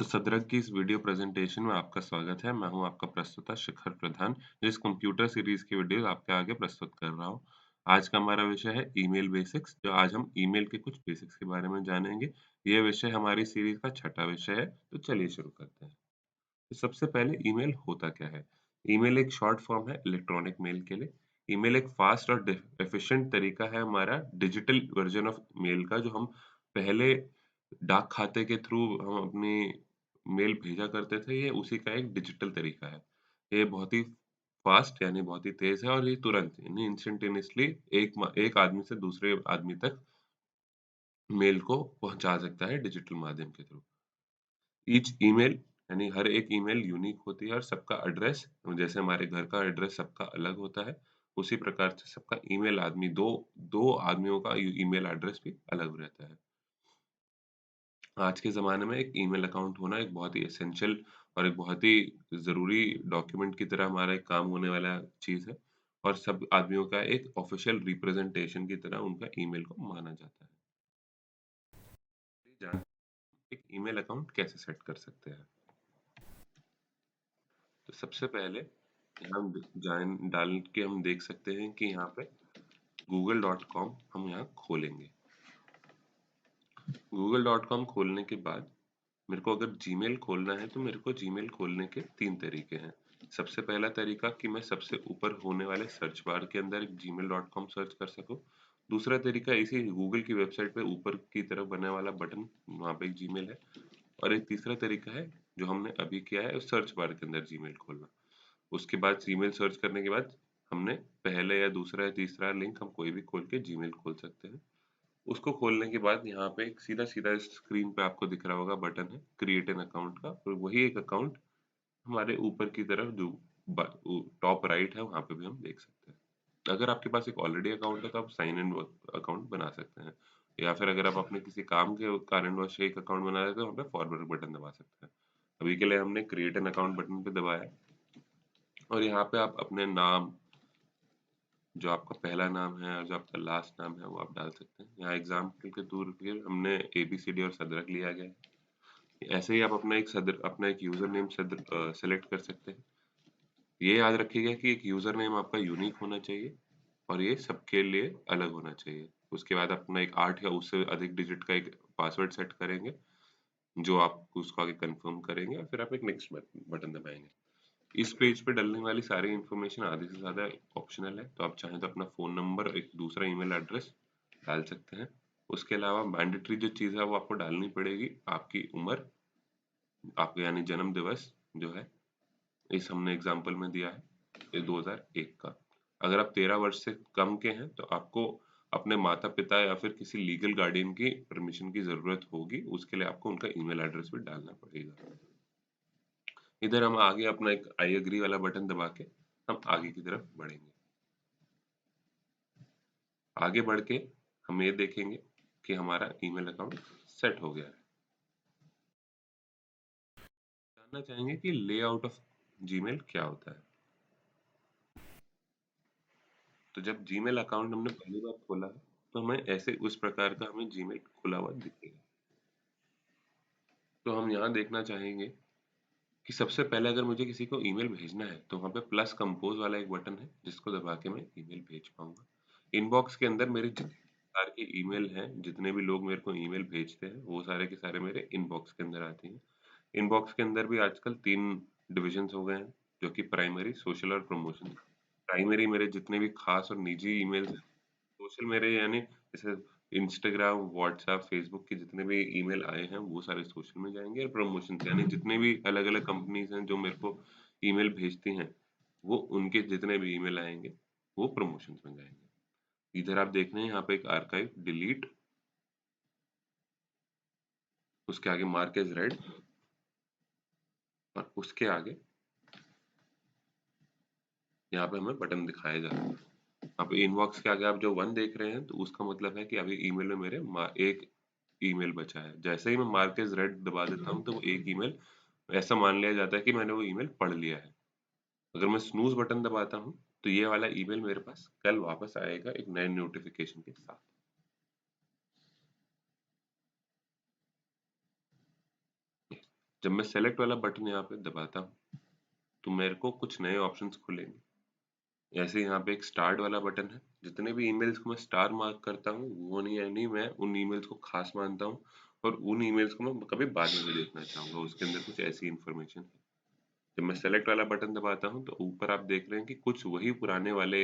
तो सदरग की इस वीडियो प्रेजेंटेशन में आपका स्वागत है। मैं हूं आपका प्रस्तुता शिखर प्रधान, जो इस कंप्यूटर सीरीज की वीडियो आपके आगे प्रस्तुत कर रहा हूं। आज का हमारा विषय है ईमेल बेसिक्स, जो आज हम ईमेल के कुछ बेसिक्स के बारे में जानेंगे। ये विषय हमारी सीरीज का छठा विषय है, तो चलिए शुरू करते हैं। तो सबसे पहले ईमेल होता क्या है? ईमेल एक शॉर्ट फॉर्म है इलेक्ट्रॉनिक मेल के लिए। ईमेल एक फास्ट और एफिशिएंट तरीका है हमारा डिजिटल वर्जन ऑफ मेल का, जो हम पहले डाक खाते के थ्रू हम अपनी मेल भेजा करते थे, ये उसी का एक डिजिटल तरीका है। ये बहुत ही फास्ट यानी बहुत ही तेज़ है और ये तुरंत यानी इंस्टेंटेनियसली एक आदमी से दूसरे आदमी तक मेल को पहुँचा सकता है डिजिटल माध्यम के थ्रू। ईच ईमेल यानी हर एक ईमेल यूनिक होती है और सबका एड्रेस जैसे हमारे घर का एड्रेस सबका अलग होता है, उसी प्रकार से सबका ईमेल आदमी 2 आदमियों का ईमेल एड्रेस भी अलग रहता है। आज के ज़माने में एक ईमेल अकाउंट होना एक बहुत ही एसेंशियल और एक बहुत ही ज़रूरी डॉक्यूमेंट की तरह हमारा एक काम होने वाला चीज़ है और सब आदमियों का एक ऑफ़िशियल रिप्रेज़ेंटेशन की तरह उनका ईमेल को माना जाता है। जान एक ईमेल अकाउंट कैसे सेट कर सकते हैं? तो सबसे पहले यहाँ हम जान डाल के हम देख सकते हैं कि यहाँ पे google.com हम यहाँ खोलेंगे। google.com खोलने के बाद मेरे को अगर जीमेल खोलना है तो मेरे को जीमेल खोलने के 3 तरीके हैं। सबसे पहला तरीका कि मैं सबसे ऊपर होने वाले सर्च बार के अंदर gmail.com सर्च कर सकूँ। दूसरा तरीका इसी गूगल की वेबसाइट पे ऊपर की तरफ बनने वाला बटन, वहाँ पे एक जीमेल है। और एक तीसरा तरीका है जो हमने अभी किया है, सर्च बार के अंदर जीमेल खोलना। उसके बाद जीमेल सर्च करने के बाद हमने पहले या दूसरा या तीसरा लिंक हम कोई भी खोल के जीमेल खोल सकते हैं। उसको खोलने के बाद यहाँ पे एक सीधा-सीधा स्क्रीन पे आपको दिख रहा होगा बटन है क्रिएट एन अकाउंट का, और वही एक अकाउंट हमारे ऊपर की तरफ जो टॉप राइट है वहाँ पे भी हम देख सकते हैं। अगर आपके पास एक ऑलरेडी अकाउंट है तो आप साइन इन अकाउंट बना सकते हैं, या फिर अगर आप अपने किसी काम के कारणवश एक अकाउंट बना रहे हैं तो वहाँ पे फॉरवर्ड बटन दबा सकते हैं। अभी के लिए हमने क्रिएट एन अकाउंट बटन पे दबाया और यहाँ पे आप अपने नाम, जो आपका पहला नाम है और जो आपका लास्ट नाम है वो आप डाल सकते हैं। यहाँ एग्ज़ाम्पल के तौर पे हमने एबीसीडी और सदरक लिया गया है। ऐसे ही आप अपना एक यूज़र नेम सेलेक्ट कर सकते हैं। ये याद रखिएगा कि एक यूज़र नेम आपका यूनिक होना चाहिए और ये सबके लिए अलग होना चाहिए। उसके बाद अपना एक 8 या उससे अधिक डिजिट का एक पासवर्ड सेट करेंगे, जो आप उसको आगे कन्फर्म करेंगे और फिर आप एक नेक्स्ट बटन दबाएँगे। इस पेज पे डलने वाली सारी इन्फॉर्मेशन आधे से ज़्यादा ऑप्शनल है, तो आप चाहें तो अपना फ़ोन नंबर, एक दूसरा ईमेल एड्रेस डाल सकते हैं। उसके अलावा मैंडेटरी जो चीज़ है वो आपको डालनी पड़ेगी, आपकी उम्र, आपका यानी जन्म दिवस जो है, इस हमने एग्ज़ाम्पल में दिया है, ये 2001 का। अगर आप 13 वर्ष से कम के हैं, तो आपको अपने माता-पिता या फिर किसी लीगल गार्डियन की परमिशन की ज़रूरत होगी, उसके लिए आपको उनका ईमेल एड्रेस भी डालना पड़ेगा। इधर हम आगे अपना एक आई एग्री वाला बटन दबा के हम आगे की तरफ बढ़ेंगे। आगे बढ़ के हम ये देखेंगे कि हमारा ईमेल अकाउंट सेट हो गया है। जानना चाहेंगे कि लेआउट ऑफ जीमेल क्या होता है? तो जब जीमेल अकाउंट हमने पहली बार खोला है, तो हमें ऐसे उस प्रकार का हमें जीमेल खुला हुआ दिखेगा। तो हम यहाँ देखना चाहेंगे कि सबसे पहले अगर मुझे किसी को ईमेल भेजना है, तो वहाँ पे प्लस कंपोज़ वाला एक बटन है, जिसको दबा के मैं ईमेल भेज पाऊँगा। इनबॉक्स के अंदर मेरे जितने प्रकार के ईमेल हैं, जितने भी लोग मेरे को ईमेल भेजते हैं, वो सारे के सारे मेरे इनबॉक्स के अंदर आते हैं। इनबॉक्स के अंदर भी आजकल 3 डिविजन्स हो गए हैं, जो कि प्राइमरी, सोशल और प्रमोशन। प्राइमरी मेरे जितने भी खास और निजी ईमेल्स हैं, सोशल मेरे यानी जैसे इंस्टाग्राम, व्हाट्सएप, फेसबुक के जितने भी ईमेल आए हैं, वो सारे सोशल में जाएँगे, और प्रमोशंस यानी जितने भी अलग-अलग कंपनीज़ हैं जो मेरे को ईमेल भेजती हैं, वो उनके जितने भी ईमेल आएँगे, वो प्रमोशंस में जाएँगे। इधर आप देख रहे हैं यहाँ पे एक आर्काइव, डिलीट, उसके आगे मार्क एज़ रेड, और उसके आगे यहाँ पे हमें बटन दिखाया जा रहा है। अब इनबॉक्स के आगे आप जो 1 देख रहे हैं, तो उसका मतलब है कि अभी ईमेल में मेरे एक ईमेल बचा है। जैसे ही मैं मार्क एज़ रेड दबा देता हूँ, तो वो एक ईमेल ऐसा मान लिया जाता है कि मैंने वो ईमेल पढ़ लिया है। अगर मैं स्नूज़ बटन दबाता हूँ, तो ये वाला ईमेल मेरे पास कल वापस आएगा एक नए नोटिफ़िकेशन के साथ। जब मैं सेलेक्ट वाला बटन यहाँ पे दबाता हूँ तो मेरे को कुछ नए ऑप्शंस खुलेंगे। जैसे यहाँ पे एक स्टार्ट वाला बटन है, जितने भी ईमेल्स को मैं स्टार मार्क करता हूँ वो नहीं, यानी मैं उन ईमेल्स को खास मानता हूँ और उन ईमेल्स को मैं कभी बाद में भी देखना चाहूंगा, उसके अंदर कुछ ऐसी इन्फॉर्मेशन है। जब मैं सेलेक्ट वाला बटन दबाता हूँ तो ऊपर आप देख रहे हैं कि कुछ वही पुराने वाले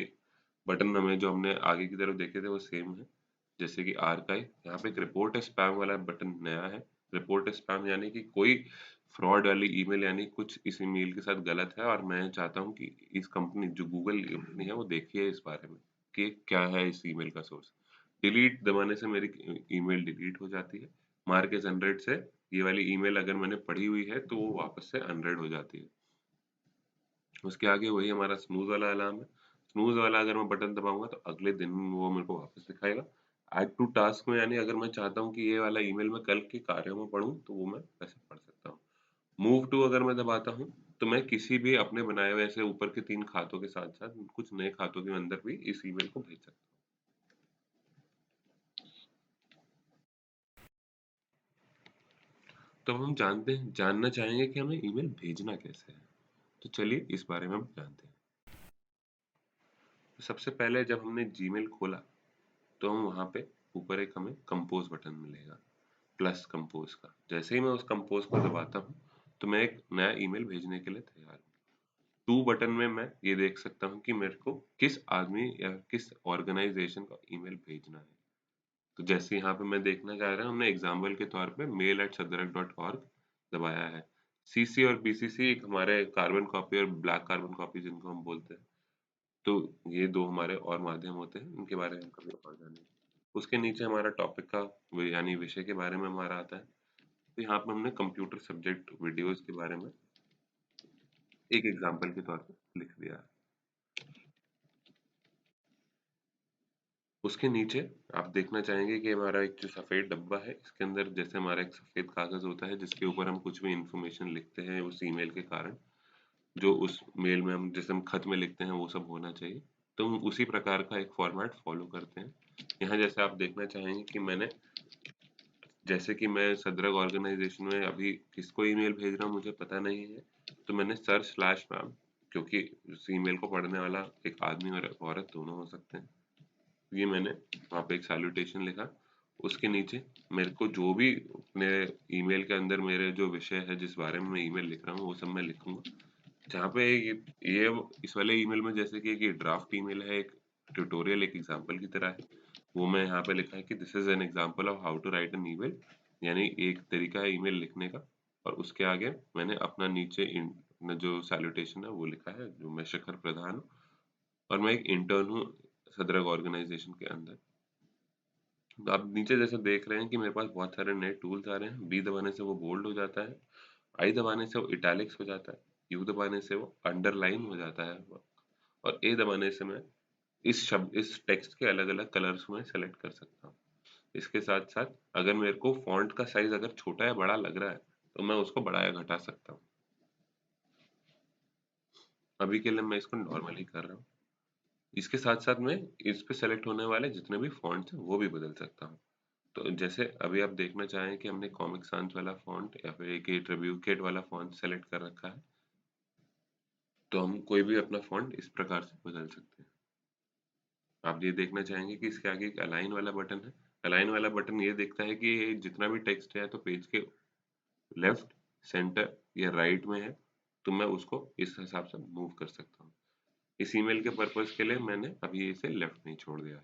बटन हमें जो हमने आगे की तरफ देखे थे वो सेम है। जैसे कि आर्काइव, यहाँ पे एक रिपोर्ट स्पैम वाला बटन नया है। रिपोर्ट स्पैम यानी कि कोई फ्रॉड वाली ईमेल, यानी कुछ इस ईमेल के साथ गलत है और मैं चाहता हूँ कि इस कंपनी जो गूगल कंपनी है वो देखिए इस बारे में कि क्या है इस ईमेल का सोर्स। डिलीट दबाने से मेरी ईमेल डिलीट हो जाती है। मार्क एज अनरेड से ये वाली ईमेल अगर मैंने पढ़ी हुई है तो वो वापस से अनरेड हो जाती है। उसके आगे वही हमारा स्नूज़ वाला अलार्म है। स्नूज़ वाला अगर मैं बटन दबाऊँगा तो अगले दिन वो मेरे को वापस दिखाएगा। ऐड टू टास्क में, यानी अगर मैं चाहता हूँ कि ये वाला ईमेल मैं कल के कार्यों में पढूँ तो वो मैं वैसे पढ़ सकता हूँ। मूव टू अगर मैं दबाता हूँ तो मैं किसी भी अपने बनाए हुए ऐसे ऊपर के 3 खातों के साथ-साथ कुछ नए खातों के अंदर भी इस ईमेल को भेज सकता हूँ। तो हम जानना चाहेंगे कि हमें ईमेल भेजना कैसे है? तो चलिए इस बारे में हम जानते हैं। तो सबसे पहले जब हमने जीमेल खोला तो हम वहाँ पे ऊपर एक हमें कंपोज़ बटन मिलेगा, प्लस कंपोज़ का। जैसे ही मैं उस कंपोज़ को दबाता हूँ, तो मैं एक नया ईमेल भेजने के लिए तैयार हूँ। टू बटन में मैं ये देख सकता हूँ कि मेरे को किस आदमी या किस ऑर्गेनाइज़ेशन का ईमेल भेजना है। तो जैसे यहाँ पे मैं देखना चाह रहा हूँ, हमने एग्ज़ाम्पल के तौर पे mail@sadrak.org दबाया है। सीसी और बीसीसी एक हमारे कार्बन कॉपी और ब्लैक कार्बन कॉपी जिनको हम बोलते हैं। तो ये 2 हमारे और माध्यम होते हैं, इनके बारे में हम कभी और जानेंगे। उसके नीचे हमारा टॉपिक का यानी विषय के बारे में हमारा आता है। तो यहाँ पे हमने कंप्यूटर सब्जेक्ट वीडियोज़ के बारे में एक एग्ज़ाम्पल के तौर पे लिख दिया है। उसके नीचे आप देखना चाहेंगे कि हमारा एक जो सफ़ेद डब्बा है, इसके अंदर जैसे हमारा एक सफ़ेद कागज़ होता है जिसके ऊपर हम कुछ भी इन्फॉर्मेशन लिखते हैं उस ईमेल के कारण, जो उस मेल में हम जैसे हम खत में लिखते हैं वो सब होना चाहिए। तो हम उसी प्रकार का एक फ़ॉर्मेट फ़ॉलो करते हैं। यहाँ जैसे आप देखना चाहेंगे कि मैंने, जैसे कि मैं सदरग ऑर्गेनाइजेशन में अभी किसको ईमेल भेज रहा हूँ मुझे पता नहीं है, तो मैंने सर स्लैश मैम, क्योंकि उस ईमेल को पढ़ने वाला एक आदमी और एक औरत दोनों हो सकते हैं, ये मैंने वहाँ पे एक सैल्यूटेशन लिखा। उसके नीचे मेरे को जो भी अपने ईमेल के अंदर मेरे जो विषय है जिस बारे में मैं ईमेल लिख रहा हूँ वो सब मैं लिखूंगा। जहाँ पे ये इस वाले ईमेल में जैसे कि एक ड्राफ्ट ईमेल है, एक ट्यूटोरियल एक एग्जांपल की तरह है, वो मैं यहाँ पे लिखा है कि this is an example of how to write an email, यानी एक तरीका है ईमेल लिखने का। और उसके आगे मैंने अपना नीचे अपना जो सैल्यूटेशन है वो लिखा है, जो मैं शिखर प्रधान हूँ और मैं एक इंटर्न हूँ सदरग ऑर्गेनाइजेशन के अंदर। तो आप नीचे जैसे देख रहे हैं कि मेरे पास बहुत सारे नए टूल्स आ रहे हैं। बी दबाने से वो बोल्ड हो जाता है, आई दबाने से वो इटैलिक्स हो जाता है, यू दबाने से वो अंडरलाइन हो जाता है और ए दबाने से मैं इस टेक्स्ट के अलग-अलग कलर्स में सेलेक्ट कर सकता हूँ। इसके साथ-साथ अगर मेरे को फ़ॉन्ट का साइज़ अगर छोटा या बड़ा लग रहा है, तो मैं उसको बढ़ा या घटा सकता हूँ। अभी के लिए मैं इसको नॉर्मल ही कर रहा हूँ। इसके साथ-साथ मैं इस पे सेलेक्ट होने वाले जितने भी फ़ॉन्ट्स हैं, वो भी बदल सकता हूँ। तो जैसे अभी आप देखना चाहें कि हमने कॉमिक sans वाला फ़ॉन्ट या फिर एक ये ट्रिब्यूकेट वाला फ़ॉन्ट सेलेक्ट कर रखा है, तो हम कोई भी अपना फ़ॉन्ट इस प्रकार से बदल सकते हैं। आप ये देखना चाहेंगे कि इसके आगे एक अलाइन वाला बटन है। अलाइन वाला बटन ये देखता है कि ये जितना भी टेक्स्ट है तो पेज के लेफ्ट, सेंटर या राइट में है, तो मैं उसको इस हिसाब से मूव कर सकता हूँ। इस ईमेल के पर्पज़ के लिए मैंने अभी इसे लेफ्ट में ही छोड़ दिया है।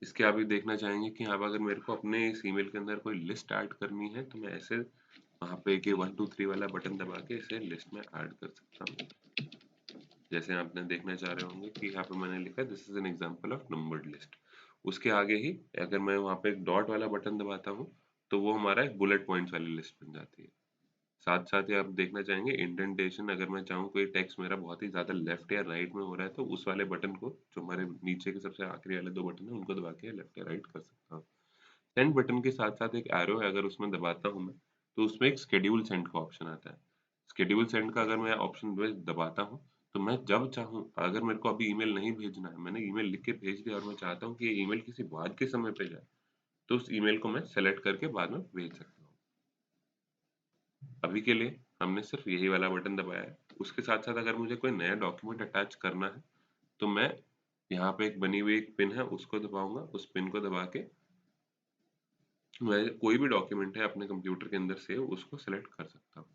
इसके आप ये देखना चाहेंगे कि आप अगर मेरे को अपने इस ईमेल के अंदर कोई लिस्ट ऐड करनी है, तो मैं ऐसे वहाँ पे ये 1 2 3 वाला बटन दबा के इसे लिस्ट में ऐड कर सकता हूँ। जैसे आपने देखना चाह रहे होंगे कि यहाँ पे मैंने लिखा है this is an example of numbered list. उसके आगे ही अगर मैं वहाँ पे एक डॉट वाला बटन दबाता हूँ, तो वो हमारा एक बुलेट पॉइंट्स वाली लिस्ट बन जाती है। साथ साथ ही आप देखना चाहेंगे इंडेंटेशन, अगर मैं चाहूँ कोई टेक्स्ट मेरा बहुत ही ज़्यादा लेफ्ट या राइट में हो रहा है, तो उस वाले बटन को, जो हमारे नीचे के सबसे आखिरी वाले 2 बटन हैं, उनको दबा के लेफ्ट या राइट कर सकता हूँ। सेंड बटन के साथ-साथ एक एरो है, अगर उसमें दबाता हूँ मैं, तो उसमें एक शेड्यूल सेंड का ऑप्शन आता है। शेड्यूल सेंड का अगर मैं ऑप्शन में दबाता हूँ, तो मैं जब चाहूँ अगर मेरे को अभी ईमेल नहीं भेजना है, मैंने ईमेल लिख के भेज दिया और मैं चाहता हूँ कि ये ईमेल किसी बाद के समय पे जाए, तो उस ईमेल को मैं सेलेक्ट करके बाद में भेज सकता हूँ। अभी के लिए हमने सिर्फ यही वाला बटन दबाया है। उसके साथ-साथ अगर मुझे कोई नया डॉक्यूमेंट अटैच करना है, तो मैं यहाँ पे एक बनी हुई एक पिन है, उसको दबाऊँगा। उस पिन को दबा के मैं कोई भी डॉक्यूमेंट है अपने कंप्यूटर के अंदर सेव उसको सेलेक्ट कर सकता हूँ।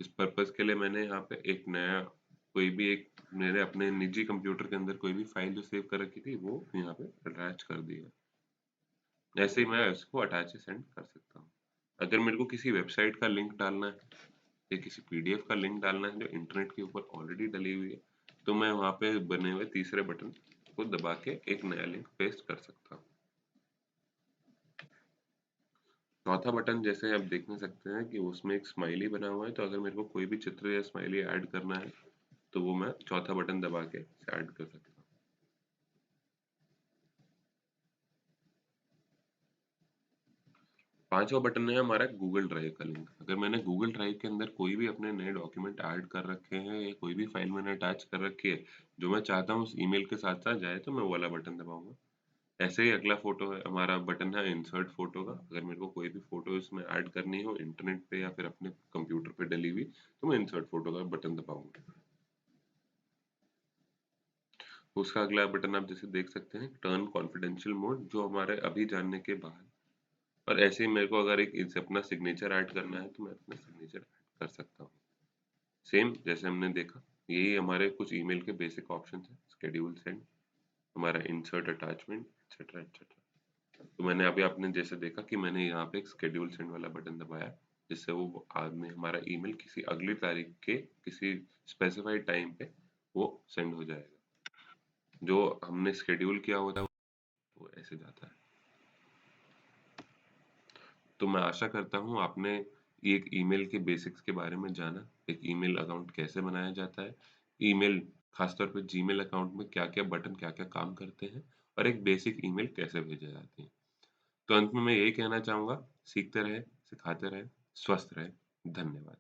इस पर्पज़ के लिए मैंने यहाँ पे एक नया कोई भी एक मेरे अपने निजी कंप्यूटर के अंदर कोई भी फ़ाइल जो सेव कर रखी थी, वो यहाँ पे अटैच कर दी है। ऐसे ही मैं इसको अटैच सेंड कर सकता हूँ। अगर मेरे को किसी वेबसाइट का लिंक डालना है या किसी पीडीएफ का लिंक डालना है जो इंटरनेट के ऊपर ऑलरेडी डली हुई है, तो मैं वहाँ पे बने हुए तीसरे बटन को दबा के एक नया लिंक पेस्ट कर सकता हूँ। चौथा बटन जैसे आप देख सकते हैं कि उसमें एक स्माइली बना हुआ है, तो अगर मेरे को कोई भी चित्र या स्माइली ऐड करना है, तो वो मैं चौथा बटन दबा के ऐड कर सकता हूँ। पांचवा बटन है हमारा गूगल ड्राइव का लिंक। अगर मैंने गूगल ड्राइव के अंदर कोई भी अपने नए डॉक्यूमेंट ऐड कर रखे हैं या कोई भी फाइल मैंने अटैच कर रखी है, जो मैं चाहता हूँ उस ईमेल के साथ-साथ जाए, तो मैं वो वाला बटन दबाऊँगा। ऐसे ही अगला फ़ोटो है हमारा बटन है इंसर्ट फ़ोटो का। अगर मेरे को कोई भी फ़ोटो इसमें ऐड करनी हो इंटरनेट पे या फिर अपने कंप्यूटर पे डली हुई, तो मैं इंसर्ट फ़ोटो का बटन दबाऊँगा। उसका अगला बटन आप जैसे देख सकते हैं टर्न कॉन्फिडेंशियल मोड, जो हमारे अभी जानने के बाद और ऐसे ही मेरे को अगर एक इस अपना सिग्नेचर ऐड करना है, तो मैं अपना सिग्नेचर ऐड कर सकता हूँ। सेम जैसे हमने देखा, यही हमारे कुछ ईमेल के बेसिक ऑप्शंस हैं, शेड्यूल सेंड, हमारा इंसर्ट अटैचमेंट एटसेट्रा एटसेट्रा। तो मैंने अभी आपने जैसे देखा कि मैंने यहाँ पे एक शेड्यूल सेंड वाला बटन दबाया, जिससे वो आदमी हमारा ईमेल किसी अगली तारीख के किसी स्पेसिफाइड टाइम पे वो सेंड हो जाएगा। जो हमने शेड्यूल किया होता है वो ऐसे जाता है। तो मैं आशा करता हूँ आपने एक ईमेल के बेसिक्स के बारे में जाना, एक ईमेल अकाउंट कैसे बनाया जाता है, ईमेल खासतौर पे जीमेल अकाउंट में क्या-क्या बटन क्या-क्या काम करते हैं और एक बेसिक ईमेल कैसे भेजे जाते हैं। तो अंत में मैं यही कहना चाहूँगा, सीखते रहें, सिखाते रहें, स्वस्थ रहें। धन्यवाद।